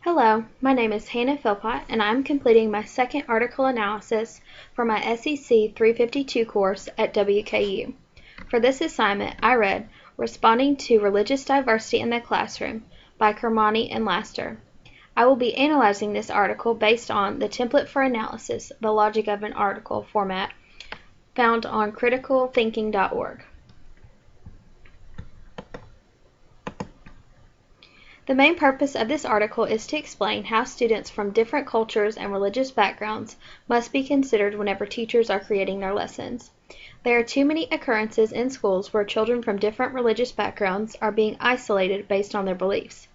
Hello, my name is Hannah Philpott, and I'm completing my second article analysis for my SEC 352 course at WKU. For this assignment, I read Responding to Religious Diversity in the Classroom by Kermani and Laster. I will be analyzing this article based on the template for analysis, the logic of an article format, found on criticalthinking.org. The main purpose of this article is to explain how students from different cultures and religious backgrounds must be considered whenever teachers are creating their lessons. There are too many occurrences in schools where children from different religious backgrounds are being isolated based on their beliefs.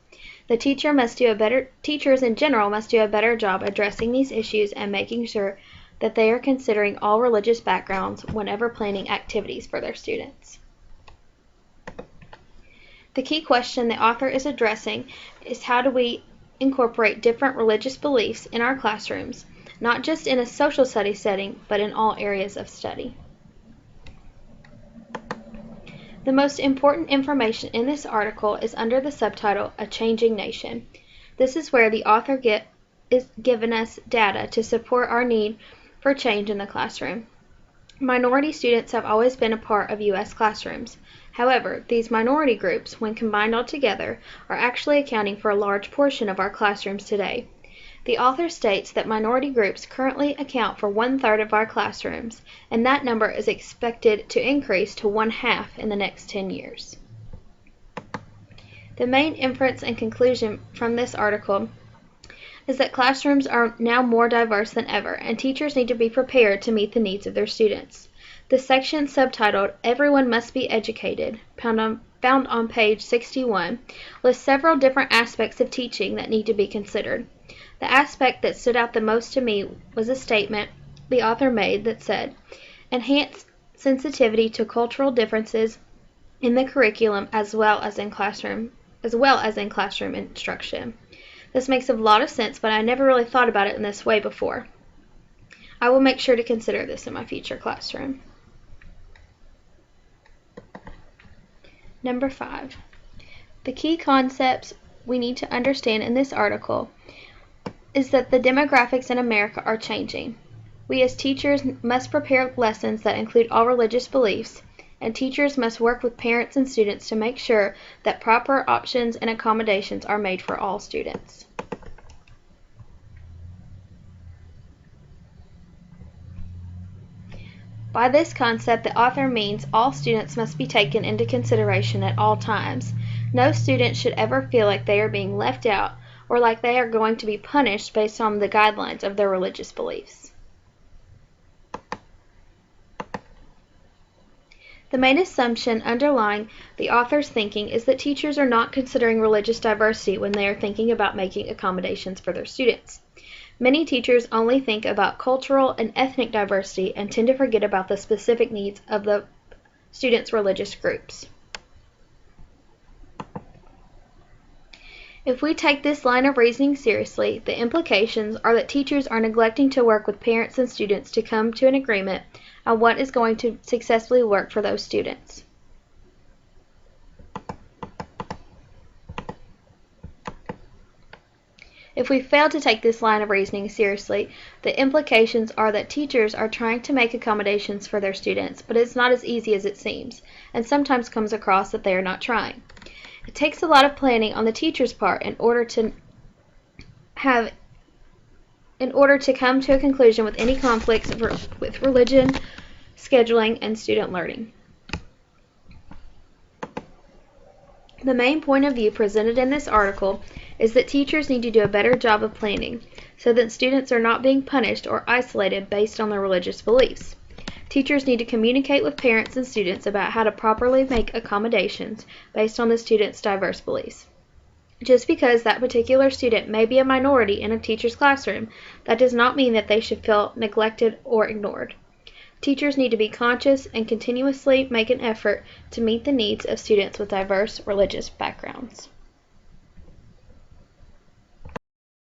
Teachers in general must do a better job addressing these issues and making sure that they are considering all religious backgrounds whenever planning activities for their students. The key question the author is addressing is how do we incorporate different religious beliefs in our classrooms, not just in a social studies setting, but in all areas of study. The most important information in this article is under the subtitle, A Changing Nation. This is where the author is giving us data to support our need for change in the classroom. Minority students have always been a part of U.S. classrooms. However, these minority groups, when combined all together, are actually accounting for a large portion of our classrooms today. The author states that minority groups currently account for 1/3 of our classrooms, and that number is expected to increase to 1/2 in the next 10 years. The main inference and conclusion from this article is that classrooms are now more diverse than ever, and teachers need to be prepared to meet the needs of their students. The section subtitled Everyone Must Be Educated, found on page 61, lists several different aspects of teaching that need to be considered. The aspect that stood out the most to me was a statement the author made that said, enhance sensitivity to cultural differences in the curriculum as well as in classroom instruction. This makes a lot of sense, but I never really thought about it in this way before. I will make sure to consider this in my future classroom. Number 5. The key concepts we need to understand in this article is that the demographics in America are changing. We as teachers must prepare lessons that include all religious beliefs, and teachers must work with parents and students to make sure that proper options and accommodations are made for all students. By this concept, the author means all students must be taken into consideration at all times. No student should ever feel like they are being left out or like they are going to be punished based on the guidelines of their religious beliefs. The main assumption underlying the author's thinking is that teachers are not considering religious diversity when they are thinking about making accommodations for their students. Many teachers only think about cultural and ethnic diversity and tend to forget about the specific needs of the students' religious groups. If we take this line of reasoning seriously, the implications are that teachers are neglecting to work with parents and students to come to an agreement on what is going to successfully work for those students. If we fail to take this line of reasoning seriously, the implications are that teachers are trying to make accommodations for their students, but it's not as easy as it seems, and sometimes comes across that they are not trying. It takes a lot of planning on the teacher's part in order to come to a conclusion with any conflicts with religion, scheduling, and student learning. The main point of view presented in this article is that teachers need to do a better job of planning so that students are not being punished or isolated based on their religious beliefs. Teachers need to communicate with parents and students about how to properly make accommodations based on the students' diverse beliefs. Just because that particular student may be a minority in a teacher's classroom, that does not mean that they should feel neglected or ignored. Teachers need to be conscious and continuously make an effort to meet the needs of students with diverse religious backgrounds.